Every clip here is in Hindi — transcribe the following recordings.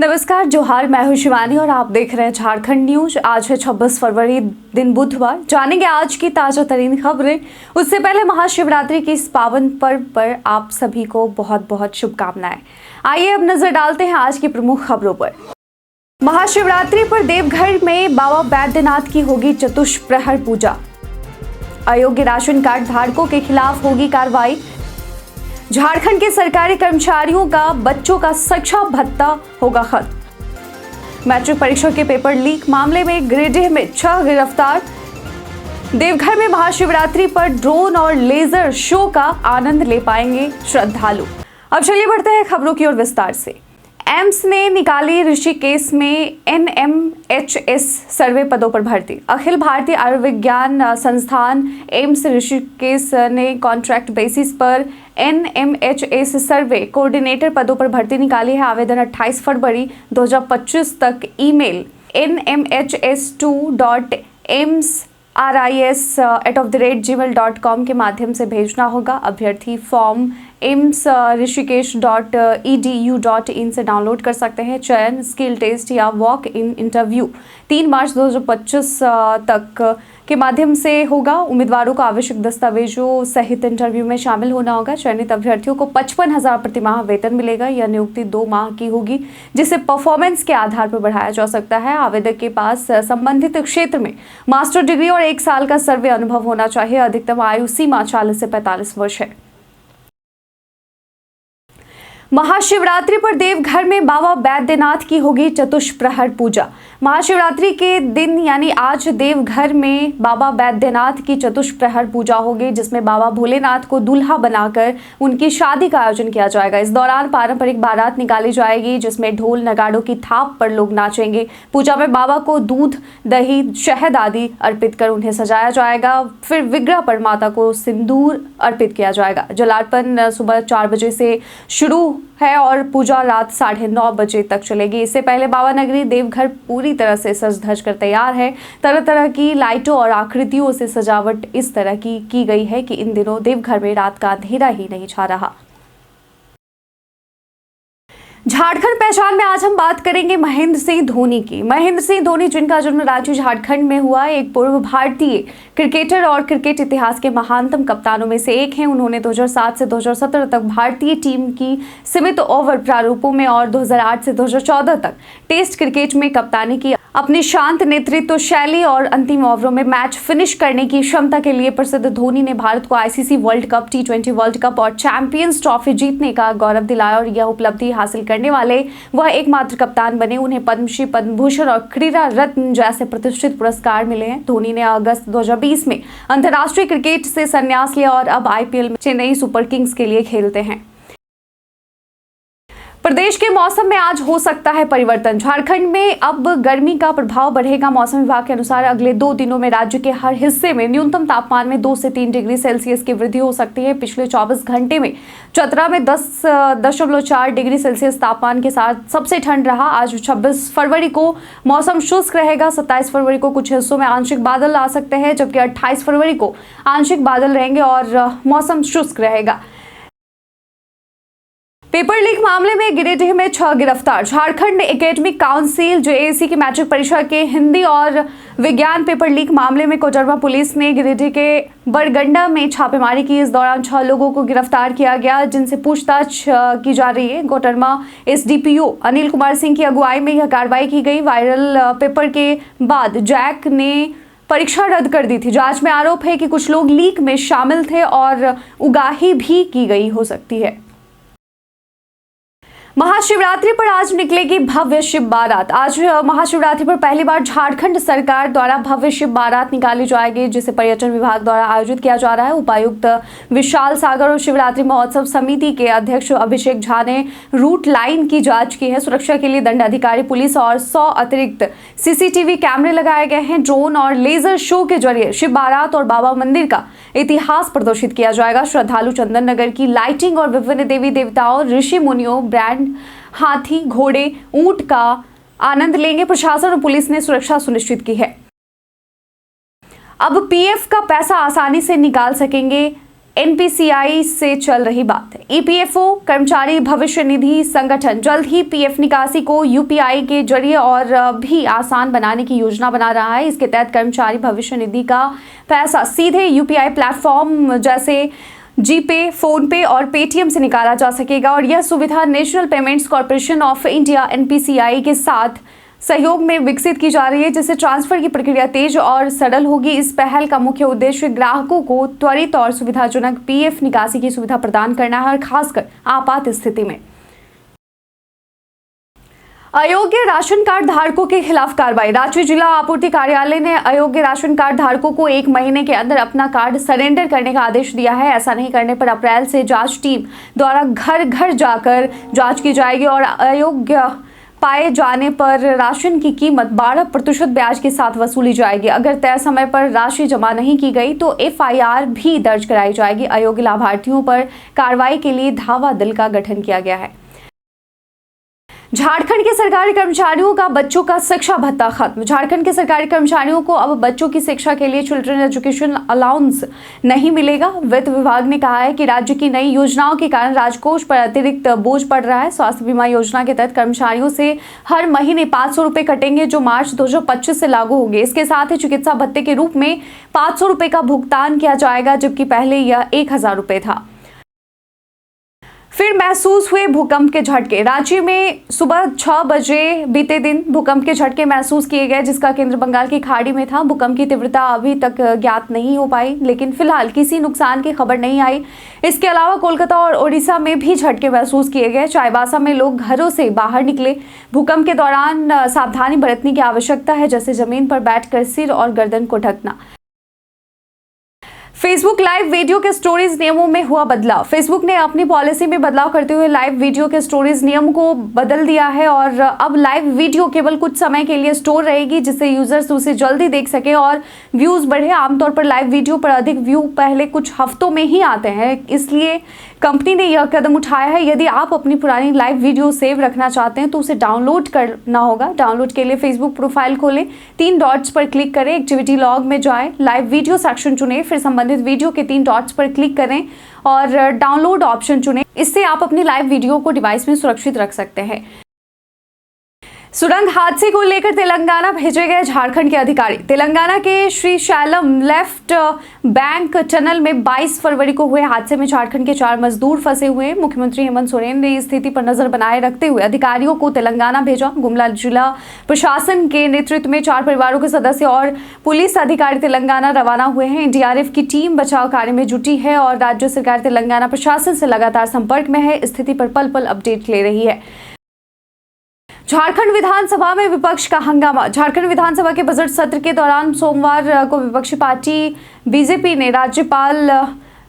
नमस्कार, जोहार। मैं हूं शिवानी और आप देख रहे हैं झारखंड न्यूज। आज है 26 फरवरी, दिन बुधवार। जानेंगे आज की ताजा तरीन खबरें। उससे पहले महाशिवरात्रि के इस पावन पर्व पर आप सभी को बहुत बहुत शुभकामनाएं। आइए अब नजर डालते हैं आज की प्रमुख खबरों पर। महाशिवरात्रि पर देवघर में बाबा बैद्यनाथ की होगी चतुष्प्रहर पूजा। अयोग्य राशन कार्ड धारकों के खिलाफ होगी कार्रवाई। झारखंड के सरकारी कर्मचारियों का बच्चों का शिक्षा भत्ता होगा खत्म। मैट्रिक परीक्षा के पेपर लीक मामले में गिरिडीह में 6 गिरफ्तार। देवघर में महाशिवरात्रि पर ड्रोन और लेजर शो का आनंद ले पाएंगे श्रद्धालु। अब चलिए बढ़ते हैं खबरों की ओर विस्तार से। एम्स ने निकाली ऋषिकेश में NMHS सर्वे पदों पर भर्ती। अखिल भारतीय आयुर्विज्ञान संस्थान एम्स ऋषिकेश ने कॉन्ट्रैक्ट बेसिस पर NMHS सर्वे कोऑर्डिनेटर पदों पर भर्ती निकाली है। आवेदन 28 फरवरी 2025 तक ईमेल nmhs2.aims@gmail.com के माध्यम से भेजना होगा। अभ्यर्थी फॉर्म aims.edu.in से डाउनलोड कर सकते हैं। चयन स्किल टेस्ट या वॉक इन इंटरव्यू 3 मार्च 2025 तक के माध्यम से होगा। उम्मीदवारों को आवश्यक दस्तावेजों सहित इंटरव्यू में शामिल होना होगा। चयनित अभ्यर्थियों को 55,000 प्रतिमाह वेतन मिलेगा। यह नियुक्ति 2 माह की होगी, जिसे परफॉर्मेंस के आधार पर बढ़ाया जा सकता है। आवेदक के पास संबंधित क्षेत्र में मास्टर डिग्री और 1 साल का सर्वे अनुभव होना चाहिए। अधिकतम आयु सीमा 40 से 45 वर्ष है। महाशिवरात्रि पर देवघर में बाबा बैद्यनाथ की होगी चतुष्प्रहर पूजा। महाशिवरात्रि के दिन यानी आज देवघर में बाबा बैद्यनाथ की चतुष्प्रहर पूजा होगी, जिसमें बाबा भोलेनाथ को दूल्हा बनाकर उनकी शादी का आयोजन किया जाएगा। इस दौरान पारंपरिक बारात निकाली जाएगी, जिसमें ढोल नगाड़ों की थाप पर लोग नाचेंगे। पूजा में बाबा को दूध, दही, शहद आदि अर्पित कर उन्हें सजाया जाएगा। फिर विग्रह पर माता को सिंदूर अर्पित किया जाएगा। जलार्पण सुबह 4 बजे से शुरू है और पूजा रात 9:30 बजे तक चलेगी। इससे पहले बाबा नगरी देवघर पूरी तरह से सज धज कर तैयार है। तरह तरह की लाइटों और आकृतियों से सजावट इस तरह की गई है कि इन दिनों देवघर में रात का अंधेरा ही नहीं छा रहा। झारखंड पहचान में आज हम बात करेंगे महेंद्र सिंह धोनी की। महेंद्र सिंह धोनी, जिनका जन्म रांची झारखंड में हुआ, एक पूर्व भारतीय क्रिकेटर और क्रिकेट इतिहास के महानतम कप्तानों में से एक हैं। उन्होंने 2007 से 2017 तक भारतीय टीम की सीमित ओवर प्रारूपों में और 2008 से 2014 तक टेस्ट क्रिकेट में कप्तानी की। अपनी शांत नेतृत्व शैली और अंतिम ओवरों में मैच फिनिश करने की क्षमता के लिए प्रसिद्ध धोनी ने भारत को ICC world cup, T20 world cup और चैंपियंस ट्रॉफी जीतने का गौरव दिलाया और यह उपलब्धि हासिल करने वाले वह एकमात्र कप्तान बने। उन्हें पद्मश्री, पद्म भूषण और क्रीड़ा रत्न जैसे प्रतिष्ठित पुरस्कार मिले हैं। धोनी ने अगस्त 2020 में अंतर्राष्ट्रीय क्रिकेट से संन्यास लिया और अब IPL में चेन्नई सुपर किंग्स के लिए खेलते हैं। प्रदेश के मौसम में आज हो सकता है परिवर्तन। झारखंड में अब गर्मी का प्रभाव बढ़ेगा। मौसम विभाग के अनुसार अगले 2 दिनों में राज्य के हर हिस्से में न्यूनतम तापमान में 2 से 3 डिग्री सेल्सियस की वृद्धि हो सकती है। पिछले 24 घंटे में चतरा में 10.4 डिग्री सेल्सियस तापमान के साथ सबसे ठंड रहा। आज 26 फरवरी को मौसम शुष्क रहेगा। 27 फरवरी को कुछ हिस्सों में आंशिक बादल आ सकते हैं, जबकि 28 फरवरी को आंशिक बादल रहेंगे और मौसम शुष्क रहेगा। पेपर लीक मामले में गिरिडीह में 6 गिरफ्तार। झारखंड एकेडमिक काउंसिल JAC की मैट्रिक परीक्षा के हिंदी और विज्ञान पेपर लीक मामले में कोडरमा पुलिस ने गिरिडीह के बरगंडा में छापेमारी की। इस दौरान 6 लोगों को गिरफ्तार किया गया, जिनसे पूछताछ की जा रही है। कोडरमा SDPO अनिल कुमार सिंह की अगुवाई में यह कार्रवाई की गई। वायरल पेपर के बाद जैक ने परीक्षा रद्द कर दी थी। जांच में आरोप है कि कुछ लोग लीक में शामिल थे और उगाही भी की गई हो सकती है। महाशिवरात्रि पर आज निकलेगी भव्य शिव बारात। आज महाशिवरात्रि पर पहली बार झारखंड सरकार द्वारा भव्य शिव बारात निकाली जाएगी, जिसे पर्यटन विभाग द्वारा आयोजित किया जा रहा है। उपायुक्त विशाल सागर और शिवरात्रि महोत्सव समिति के अध्यक्ष अभिषेक झा ने रूट लाइन की जांच की है। सुरक्षा के लिए दंडाधिकारी, पुलिस और 100 अतिरिक्त CCTV कैमरे लगाए गए हैं। ड्रोन और लेजर शो के जरिए शिव बारात और बाबा मंदिर का इतिहास प्रदर्शित किया जाएगा। श्रद्धालु चंदन नगर की लाइटिंग और विभिन्न देवी देवताओं, ऋषि मुनियों, ब्रांड हाथी, घोड़े, ऊंट का आनंद लेंगे। प्रशासन और पुलिस ने सुरक्षा सुनिश्चित की है। अब PF का पैसा आसानी से निकाल सकेंगे एनपीसीआई से चल रही बात। ईपीएफओ कर्मचारी भविष्य निधि संगठन जल्द ही पीएफ निकासी को यूपीआई के जरिए और भी आसान बनाने की योजना बना रहा है। इसके तहत कर्मचारी भविष्य निधि का पैसा सीधे यूपीआई प्लेटफॉर्म जैसे जीपे, फोन पे और पेटीएम से निकाला जा सकेगा और यह सुविधा national payments corporation of India NPCI के साथ सहयोग में विकसित की जा रही है, जिससे ट्रांसफर की प्रक्रिया तेज और सरल होगी। इस पहल का मुख्य उद्देश्य ग्राहकों को त्वरित और सुविधाजनक पीएफ निकासी की सुविधा प्रदान करना है और खासकर आपात स्थिति में। अयोग्य राशन कार्ड धारकों के खिलाफ कार्रवाई। रांची जिला आपूर्ति कार्यालय ने अयोग्य राशन कार्ड धारकों को 1 महीने के अंदर अपना कार्ड सरेंडर करने का आदेश दिया है। ऐसा नहीं करने पर अप्रैल से जांच टीम द्वारा घर घर जाकर जांच की जाएगी और अयोग्य पाए जाने पर राशन की कीमत 12% ब्याज के साथ वसूली जाएगी। अगर तय समय पर राशि जमा नहीं की गई तो एफआईआर भी दर्ज कराई जाएगी। अयोग्य लाभार्थियों पर कार्रवाई के लिए धावा दल का गठन किया गया है। झारखंड के सरकारी कर्मचारियों का बच्चों का शिक्षा भत्ता खत्म। झारखंड के सरकारी कर्मचारियों को अब बच्चों की शिक्षा के लिए चिल्ड्रन एजुकेशन अलाउंस नहीं मिलेगा। वित्त विभाग ने कहा है कि राज्य की नई योजनाओं के कारण राजकोष पर अतिरिक्त बोझ पड़ रहा है। स्वास्थ्य बीमा योजना के तहत कर्मचारियों से हर महीने 500 रुपए कटेंगे, जो मार्च 2025 से लागू होंगे। इसके साथ ही चिकित्सा भत्ते के रूप में 500 रुपए का भुगतान किया जाएगा, जबकि पहले यह 1000 रुपए था। फिर महसूस हुए भूकंप के झटके। रांची में सुबह 6 बजे बीते दिन भूकंप के झटके महसूस किए गए, जिसका केंद्र बंगाल की खाड़ी में था। भूकंप की तीव्रता अभी तक ज्ञात नहीं हो पाई, लेकिन फिलहाल किसी नुकसान की खबर नहीं आई। इसके अलावा कोलकाता और ओडिशा में भी झटके महसूस किए गए। चाईबासा में लोग घरों से बाहर निकले। भूकंप के दौरान सावधानी बरतने की आवश्यकता है, जैसे जमीन पर बैठकर सिर और गर्दन को ढकना। फेसबुक लाइव वीडियो के स्टोरीज नियमों में हुआ बदलाव। फेसबुक ने अपनी पॉलिसी में बदलाव करते हुए लाइव वीडियो के स्टोरीज नियम को बदल दिया है और अब लाइव वीडियो केवल कुछ समय के लिए स्टोर रहेगी, जिससे यूजर्स उसे जल्दी देख सके और व्यूज बढ़े। आमतौर पर लाइव वीडियो पर अधिक व्यू पहले कुछ हफ्तों में ही आते हैं, इसलिए कंपनी ने यह कदम उठाया है। यदि आप अपनी पुरानी लाइव वीडियो सेव रखना चाहते हैं तो उसे डाउनलोड करना होगा। डाउनलोड के लिए फेसबुक प्रोफाइल खोलें, 3 डॉट्स पर क्लिक करें, एक्टिविटी लॉग में जाएं, लाइव वीडियो सेक्शन चुनें, फिर संबंधित वीडियो के 3 डॉट्स पर क्लिक करें और डाउनलोड ऑप्शन चुनें। इससे आप अपनी लाइव वीडियो को डिवाइस में सुरक्षित रख सकते हैं। सुरंग हादसे को लेकर तेलंगाना भेजे गए झारखंड के अधिकारी। तेलंगाना के श्रीशैलम लेफ्ट बैंक टनल में 22 फरवरी को हुए हादसे में झारखंड के 4 मजदूर फंसे हुए। मुख्यमंत्री हेमंत सोरेन ने स्थिति पर नजर बनाए रखते हुए अधिकारियों को तेलंगाना भेजा। गुमला जिला प्रशासन के नेतृत्व में 4 परिवारों के सदस्य और पुलिस अधिकारी तेलंगाना रवाना हुए हैं। एनडीआरएफ की टीम बचाव कार्य में जुटी है और राज्य सरकार तेलंगाना प्रशासन से लगातार संपर्क में है, स्थिति पर पल पल अपडेट ले रही है। झारखंड विधानसभा में विपक्ष का हंगामा। झारखंड विधानसभा के बजट सत्र के दौरान सोमवार को विपक्षी पार्टी बीजेपी ने राज्यपाल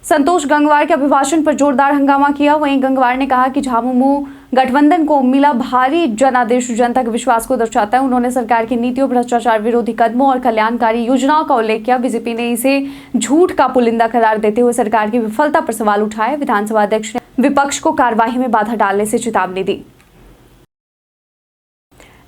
संतोष गंगवार के अभिभाषण पर जोरदार हंगामा किया। वहीं गंगवार ने कहा कि झामुमो गठबंधन को मिला भारी जनादेश जनता के विश्वास को दर्शाता है। उन्होंने सरकार की नीतियों, भ्रष्टाचार विरोधी कदमों और कल्याणकारी योजनाओं का उल्लेख किया। बीजेपी ने इसे झूठ का पुलिंदा करार देते हुए सरकार की विफलता पर सवाल उठाए। विधानसभा अध्यक्ष ने विपक्ष को कार्यवाही में बाधा डालने से चेतावनी दी।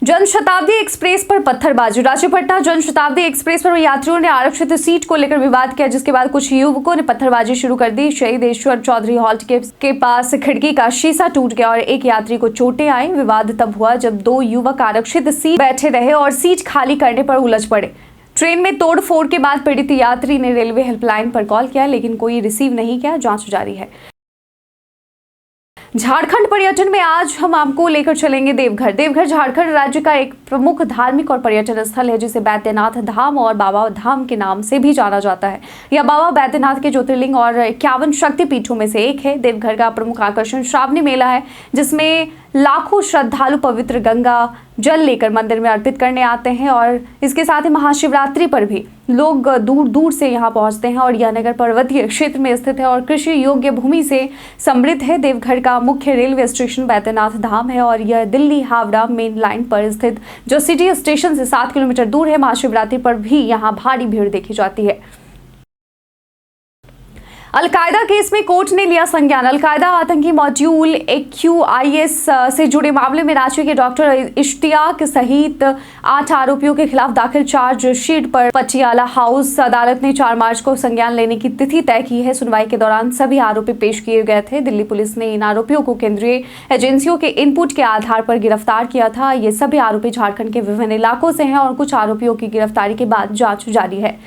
जनशताब्दी एक्सप्रेस पर पत्थरबाजी। रांची पटना जनशताब्दी एक्सप्रेस पर यात्रियों ने आरक्षित सीट को लेकर विवाद किया, जिसके बाद कुछ युवकों ने पत्थरबाजी शुरू कर दी। शहीद ईश्वर चौधरी हॉल्ट के पास खिड़की का शीशा टूट गया और एक यात्री को चोटें आई। विवाद तब हुआ जब 2 युवक आरक्षित सीट बैठे रहे और सीट खाली करने पर उलझ पड़े। ट्रेन में तोड़फोड़ के बाद पीड़ित यात्री ने रेलवे हेल्पलाइन पर कॉल किया, लेकिन कोई रिसीव नहीं किया। जांच जारी है। झारखंड पर्यटन में आज हम आपको लेकर चलेंगे देवघर। देवघर झारखंड राज्य का एक प्रमुख धार्मिक और पर्यटन स्थल है, जिसे बैद्यनाथ धाम और बाबा धाम के नाम से भी जाना जाता है। यह बाबा बैद्यनाथ के ज्योतिर्लिंग और 51 शक्तिपीठों में से एक है। देवघर का प्रमुख आकर्षण श्रावणी मेला है, जिसमें लाखों श्रद्धालु पवित्र गंगा जल लेकर मंदिर में अर्पित करने आते हैं और इसके साथ ही महाशिवरात्रि पर भी लोग दूर दूर से यहाँ पहुँचते हैं। और यह नगर पर्वतीय क्षेत्र में स्थित है और कृषि योग्य भूमि से समृद्ध है। देवघर का मुख्य रेलवे स्टेशन बैद्यनाथ धाम है और यह दिल्ली हावड़ा मेन लाइन पर स्थित जो सिटी स्टेशन से 7 किलोमीटर दूर है। महाशिवरात्रि पर भी यहाँ भारी भीड़ देखी जाती है। अलकायदा केस में कोर्ट ने लिया संज्ञान। अलकायदा आतंकी मॉड्यूल AQIS से जुड़े मामले में रांची के डॉक्टर इश्तियाक सहित 8 आरोपियों के खिलाफ दाखिल चार्जशीट पर पटियाला हाउस अदालत ने 4 मार्च को संज्ञान लेने की तिथि तय की है। सुनवाई के दौरान सभी आरोपी पेश किए गए थे। दिल्ली पुलिस ने इन आरोपियों को केंद्रीय एजेंसियों के इनपुट के आधार पर गिरफ्तार किया था। ये सभी आरोपी झारखंड के विभिन्न इलाकों से हैं और कुछ आरोपियों की गिरफ्तारी के बाद जांच जारी है।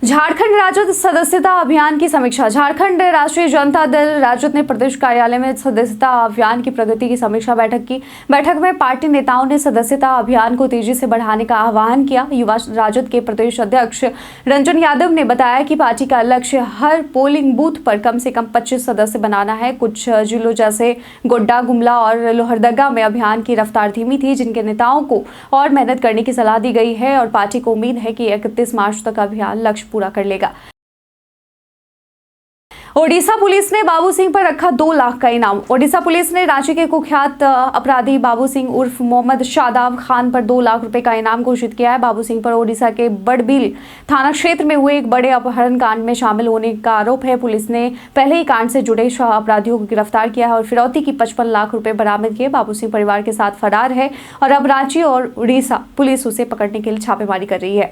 झारखंड राजद सदस्यता अभियान की समीक्षा। झारखंड राष्ट्रीय जनता दल राजद ने प्रदेश कार्यालय में सदस्यता अभियान की प्रगति की समीक्षा बैठक की। बैठक में पार्टी नेताओं ने सदस्यता अभियान को तेजी से बढ़ाने का आह्वान किया। युवा राजद के प्रदेश अध्यक्ष रंजन यादव ने बताया कि पार्टी का लक्ष्य हर पोलिंग बूथ पर कम से कम 25 सदस्य बनाना है। कुछ जिलों जैसे गोड्डा, गुमला और लोहरदगा में अभियान की रफ्तार धीमी थी, जिनके नेताओं को और मेहनत करने की सलाह दी गई है और पार्टी को उम्मीद है कि 31 मार्च तक अभियान लक्ष्य पूरा कर लेगा। ओडिशा पुलिस ने बाबू सिंह पर रखा 2 लाख का इनाम। ओडिशा पुलिस ने रांची के कुख्यात अपराधी बाबू सिंह उर्फ मोहम्मद शादाब खान पर 2 लाख रुपए का इनाम घोषित किया है। बाबू सिंह पर ओडिशा के बड़बिल थाना क्षेत्र में हुए एक बड़े अपहरण कांड में शामिल होने का आरोप है। पुलिस ने पहले ही कांड से जुड़े अपराधियों को गिरफ्तार किया है और फिरौती की 55 लाख रुपए बरामद किए। बाबू सिंह परिवार के साथ फरार है और अब रांची और उड़ीसा पुलिस उसे पकड़ने के लिए छापेमारी कर रही है।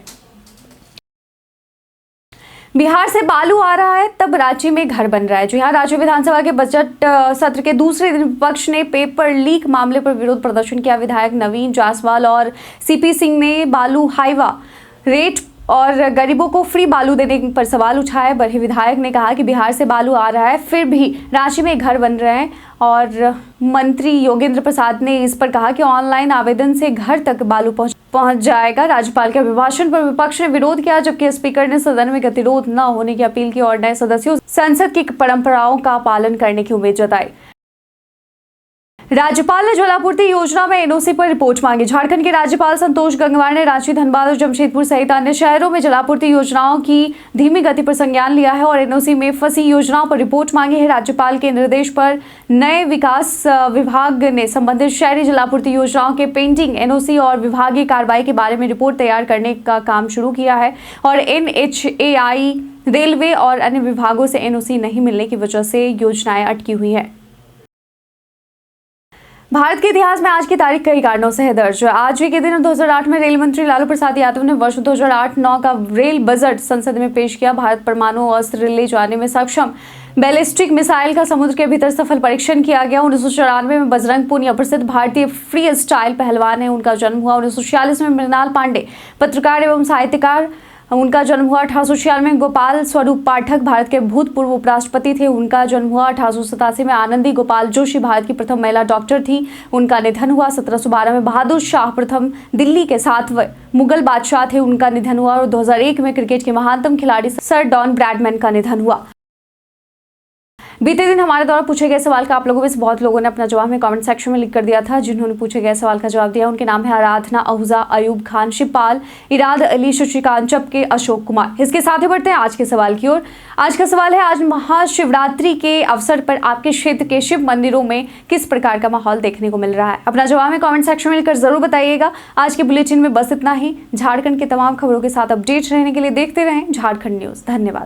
बिहार से बालू आ रहा है तब रांची में घर बन रहा है। जी हां, राज्य विधानसभा के बजट सत्र के दूसरे दिन विपक्ष ने पेपर लीक मामले पर विरोध प्रदर्शन किया। विधायक नवीन जायसवाल और सीपी सिंह ने बालू हाईवा रेट और गरीबों को फ्री बालू देने पर सवाल उठाए। बड़े विधायक ने कहा कि बिहार से बालू आ रहा है फिर भी रांची में घर बन रहे हैं और मंत्री योगेंद्र प्रसाद ने इस पर कहा कि ऑनलाइन आवेदन से घर तक बालू पहुंच जाएगा। राज्यपाल के अभिभाषण पर विपक्ष ने विरोध किया, जबकि स्पीकर ने सदन में गतिरोध न होने की अपील की और नए सदस्यों संसद की परंपराओं का पालन करने की उम्मीद जताई। राज्यपाल ने जलापूर्ति योजना में एनओसी पर रिपोर्ट मांगी। झारखंड के राज्यपाल संतोष गंगवार ने रांची, धनबाद और जमशेदपुर सहित अन्य शहरों में जलापूर्ति योजनाओं की धीमी गति पर संज्ञान लिया है और एनओसी में फंसी योजनाओं पर रिपोर्ट मांगी है। राज्यपाल के निर्देश पर नए विकास विभाग ने संबंधित शहरी जलापूर्ति योजनाओं के पेंडिंग एनओसी और विभागीय कार्रवाई के बारे में रिपोर्ट तैयार करने का काम शुरू किया है और NHAI, रेलवे और अन्य विभागों से एनओसी नहीं मिलने की वजह से योजनाएं अटकी हुई है। भारत के इतिहास में आज की तारीख कई कारणों से है दर्ज। आज ही के दिन 2008 में रेल मंत्री लालू प्रसाद यादव ने वर्ष 2008-9 का रेल बजट संसद में पेश किया। भारत परमाणु अस्त्र ले जाने में सक्षम बैलिस्टिक मिसाइल का समुद्र के भीतर सफल परीक्षण किया गया। 1994 में बजरंग पूनिया प्रसिद्ध भारतीय फ्री स्टाइल पहलवान है, उनका जन्म हुआ। 1946 में मृणाल पांडे पत्रकार एवं साहित्यकार, उनका जन्म हुआ। 1896 में गोपाल स्वरूप पाठक भारत के भूतपूर्व उपराष्ट्रपति थे, उनका जन्म हुआ। 1887 में आनंदी गोपाल जोशी भारत की प्रथम महिला डॉक्टर थी, उनका निधन हुआ। 1712 में बहादुर शाह प्रथम दिल्ली के 7वें मुगल बादशाह थे, उनका निधन हुआ। और 2001 में क्रिकेट के महानतम खिलाड़ी सर डॉन ब्रैडमैन का निधन हुआ। बीते दिन हमारे द्वारा पूछे गए सवाल का आप लोगों में से बहुत लोगों ने अपना जवाब में कमेंट सेक्शन में लिख कर दिया था। जिन्होंने पूछे गए सवाल का जवाब दिया उनके नाम है आराधना अहुजा, अयूब खान, शिवपाल, इराद अली, शशिकांत चपके, अशोक कुमार। इसके साथ ही बढ़ते हैं आज के सवाल की ओर। आज का सवाल है, आज महाशिवरात्रि के अवसर पर आपके क्षेत्र के शिव मंदिरों में किस प्रकार का माहौल देखने को मिल रहा है? अपना जवाब में कमेंट सेक्शन में लिखकर जरूर बताइएगा। आज के बुलेटिन में बस इतना ही। झारखंड के तमाम खबरों के साथ अपडेट रहने के लिए देखते रहें झारखंड न्यूज। धन्यवाद।